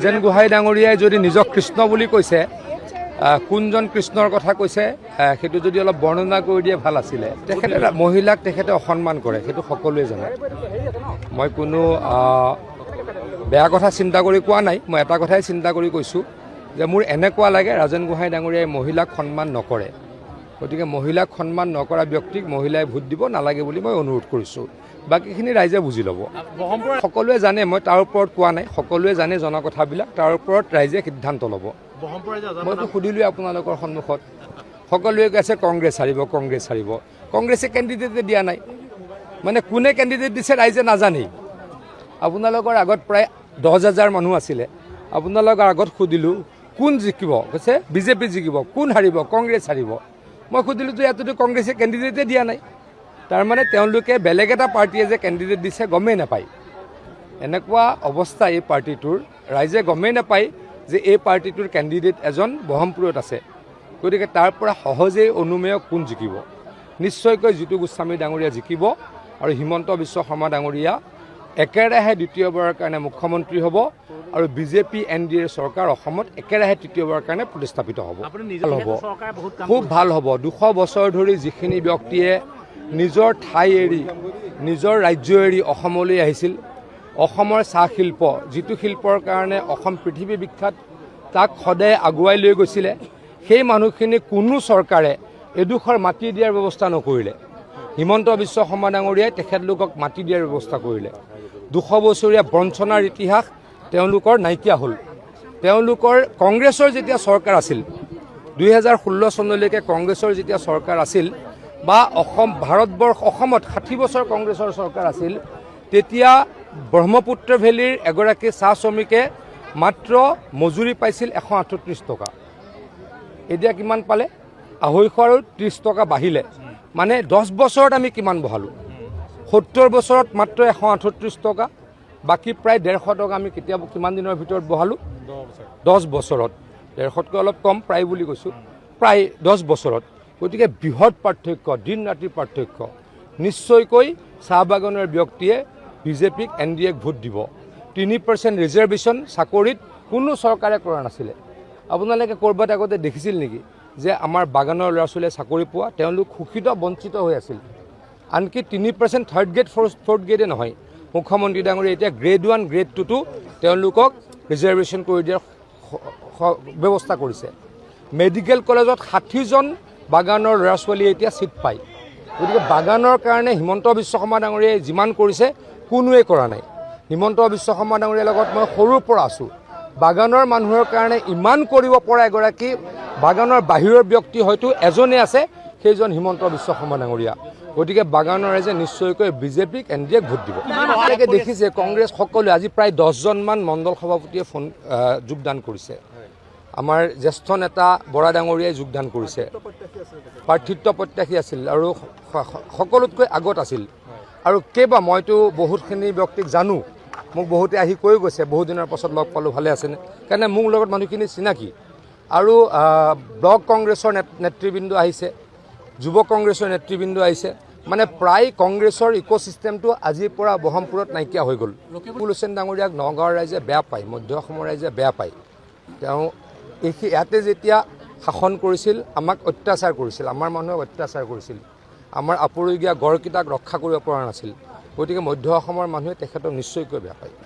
ৰাজেন গোহাঁই ডাঙৰীয়াই যদি নিজক কৃষ্ণ বুলি কৈছে, কোনজন কৃষ্ণৰ কথা কৈছে সেইটো যদি অলপ বৰ্ণনা কৰি দিয়ে ভাল আছিলে। তেখেতে মহিলাক তেখেতে অসন্মান কৰে, সেইটো সকলোৱে জানে। মই কোনো বেয়া কথা চিন্তা কৰি কোৱা নাই, মই এটা কথাই চিন্তা কৰি কৈছোঁ যে মোৰ এনেকুৱা লাগে ৰাজেন গোহাঁই ডাঙৰীয়াই মহিলাক সন্মান নকৰে। গতিকে মহিলাক সন্মান নকৰা ব্যক্তিক মহিলাই ভোট দিব নালাগে বুলি মই অনুৰোধ কৰিছোঁ। বাকীখিনি ৰাইজে বুজি ল'ব। সকলোৱে জানে, মই তাৰ ওপৰত কোৱা নাই, সকলোৱে জানে জনা কথাবিলাক, তাৰ ওপৰত ৰাইজে সিদ্ধান্ত ল'ব। মইতো সুধিলোঁৱে আপোনালোকৰ সন্মুখত, সকলোৱে কৈছে কংগ্ৰেছ হাৰিব, কংগ্ৰেছ হাৰিব। কংগ্ৰেছে কেণ্ডিডেটে দিয়া নাই, মানে কোনে কেণ্ডিডেট দিছে ৰাইজে নাজানেই। আপোনালোকৰ আগত প্ৰায় 10,000 মানুহ আছিলে, আপোনালোকৰ আগত সুধিলোঁ কোন জিকিব, কৈছে বিজেপি জিকিব। কোন হাৰিব? কংগ্ৰেছ হাৰিব। মই সুধিলোঁ যে ইয়াততো কংগ্ৰেছে কেণ্ডিডেটে দিয়া নাই, তাৰমানে তেওঁলোকে বেলেগ এটা পাৰ্টীয়ে যে কেণ্ডিডেট দিছে গমেই নাপায়। এনেকুৱা অৱস্থা এই পাৰ্টিটোৰ, ৰাইজে গমেই নাপায় যে এই পাৰ্টিটোৰ কেণ্ডিডেট এজন ব্ৰহ্মপুৰত আছে। গতিকে তাৰ পৰা সহজেই অনুমেয় কোন জিকিব? নিশ্চয়কৈ জিতু গোস্বামী ডাঙৰীয়া জিকিব আৰু হিমন্ত বিশ্ব শৰ্মা ডাঙৰীয়া একেৰাহে দ্বিতীয়বাৰৰ কাৰণে মুখ্যমন্ত্ৰী হ'ব আৰু বিজেপি NDA চৰকাৰ অসমত একেৰাহে তৃতীয়বাৰৰ কাৰণে প্ৰতিস্থাপিত হ'ব। ভাল হ'ব, খুব ভাল হ'ব। 200 বছৰ ধৰি যিখিনি ব্যক্তিয়ে নিজৰ ঠাই এৰি, নিজৰ ৰাজ্য এৰি অসমলৈ আহিছিল, অসমৰ চাহ শিল্প, যিটো শিল্পৰ কাৰণে অসম পৃথিৱী বিখ্যাত, তাক সদায় আগুৱাই লৈ গৈছিলে, সেই মানুহখিনি কোনো চৰকাৰে এডোখৰ মাটি দিয়াৰ ব্যৱস্থা নকৰিলে। হিমন্ত বিশ্ব শৰ্মা ডাঙৰীয়াই তেখেতলোকক মাটি দিয়াৰ ব্যৱস্থা কৰিলে। 200 বছৰীয়া বঞ্চনাৰ ইতিহাস তেওঁলোকৰ নাইকিয়া হ'ল। তেওঁলোকৰ কংগ্ৰেছৰ যেতিয়া চৰকাৰ আছিল, 2016 চনলৈকে কংগ্ৰেছৰ যেতিয়া চৰকাৰ আছিল, বা অসমত 60 বছৰ কংগ্ৰেছৰ চৰকাৰ আছিল, তেতিয়া ব্ৰহ্মপুত্ৰ ভেলীৰ এগৰাকী চাহ শ্ৰমিকে মাত্ৰ মজুৰি পাইছিল 138 টকা। এতিয়া কিমান পালে? 250 আৰু 30 টকা বাঢ়িলে। মানে 10 বছৰত আমি কিমান বঢ়ালোঁ? 70 বছৰত মাত্ৰ 138 টকা, বাকী প্ৰায় 150 টকা আমি কেতিয়া কিমান দিনৰ ভিতৰত বঢ়ালোঁ? 10 বছৰত। 150তকৈ অলপ কম, প্ৰায় বুলি কৈছোঁ, প্ৰায় 10 বছৰত। গতিকে বৃহৎ পাৰ্থক্য, দিন ৰাতিৰ পাৰ্থক্য। নিশ্চয়কৈ চাহ বাগানৰ ব্যক্তিয়ে বিজেপিক NDAক ভোট দিব। 3% ৰিজাৰ্ভেশ্যন চাকৰিত কোনো চৰকাৰে কৰা নাছিলে। আপোনালোকে ক'ৰবাত আগতে দেখিছিল নেকি যে আমাৰ বাগানৰ ল'ৰা ছোৱালীয়ে চাকৰি পোৱা? তেওঁলোক শোষিত বঞ্চিত হৈ আছিল। আনকি 3% থাৰ্ড গ্ৰেড ফ'ৰ্থ গ্ৰেডে নহয়, মুখ্যমন্ত্ৰী ডাঙৰীয়া এতিয়া গ্ৰেড 1 গ্ৰেড 2টো তেওঁলোকক ৰিজাৰ্ভেশ্যন কৰি দিয়াৰ ব্যৱস্থা কৰিছে। মেডিকেল কলেজত 60জন বাগানৰ ল'ৰা ছোৱালীয়ে এতিয়া ছিট পায়। গতিকে বাগানৰ কাৰণে হিমন্ত বিশ্ব শৰ্মা ডাঙৰীয়াই যিমান কৰিছে কোনোৱে কৰা নাই। হিমন্ত বিশ্ব শৰ্মা ডাঙৰীয়াৰ লগত মই সৰুৰ পৰা আছোঁ। বাগানৰ মানুহৰ কাৰণে ইমান কৰিব পৰা এগৰাকী বাগানৰ বাহিৰৰ ব্যক্তি হয়তো এজনে আছে, সেইজন হিমন্ত বিশ্ব শৰ্মা ডাঙৰীয়া। গতিকে বাগানৰ ৰাইজে নিশ্চয়কৈ বিজেপিক NDAক ভোট দিব। আপোনালোকে দেখিছে কংগ্ৰেছ সকলোৱে আজি প্ৰায় 10জনমান মণ্ডল সভাপতিয়ে যোগদান কৰিছে। আমাৰ জ্যেষ্ঠ নেতা বৰা ডাঙৰীয়াই যোগদান কৰিছে। প্ৰাৰ্থিত্ব প্ৰত্যাশী আছিল আৰু সকলোতকৈ আগত আছিল। আৰু মইতো বহুতখিনি ব্যক্তিক জানো, মোক বহুতে আহি কৈ গৈছে বহুত দিনৰ পাছত লগ পালোঁ, ভালে আছেনে? কাৰণে মোৰ লগত মানুহখিনি চিনাকি। আৰু ব্লক কংগ্ৰেছৰ নেতৃবৃন্দ আহিছে, যুৱ কংগ্ৰেছৰ নেতৃবৃন্দ আহিছে। মানে প্ৰায় কংগ্ৰেছৰ ইক'ছিষ্টেমটো আজিৰ পৰা ব্ৰহ্মপুৰত নাইকিয়া হৈ গ'ল। ৰকিবুল হুছেইন ডাঙৰীয়াক নগাঁৱৰ ৰাইজে বেয়া পায়, মধ্য অসমৰ ৰাইজে বেয়া পায়। তেওঁ ইয়াতে যেতিয়া শাসন কৰিছিল আমাক অত্যাচাৰ কৰিছিল, আমাৰ মানুহক অত্যাচাৰ কৰিছিল, আমাৰ আপুৰুগীয়া গড়কেইটাক ৰক্ষা কৰিব পৰা নাছিল। গতিকে মধ্য অসমৰ মানুহে তেখেতক নিশ্চয়কৈ বেয়া পায়।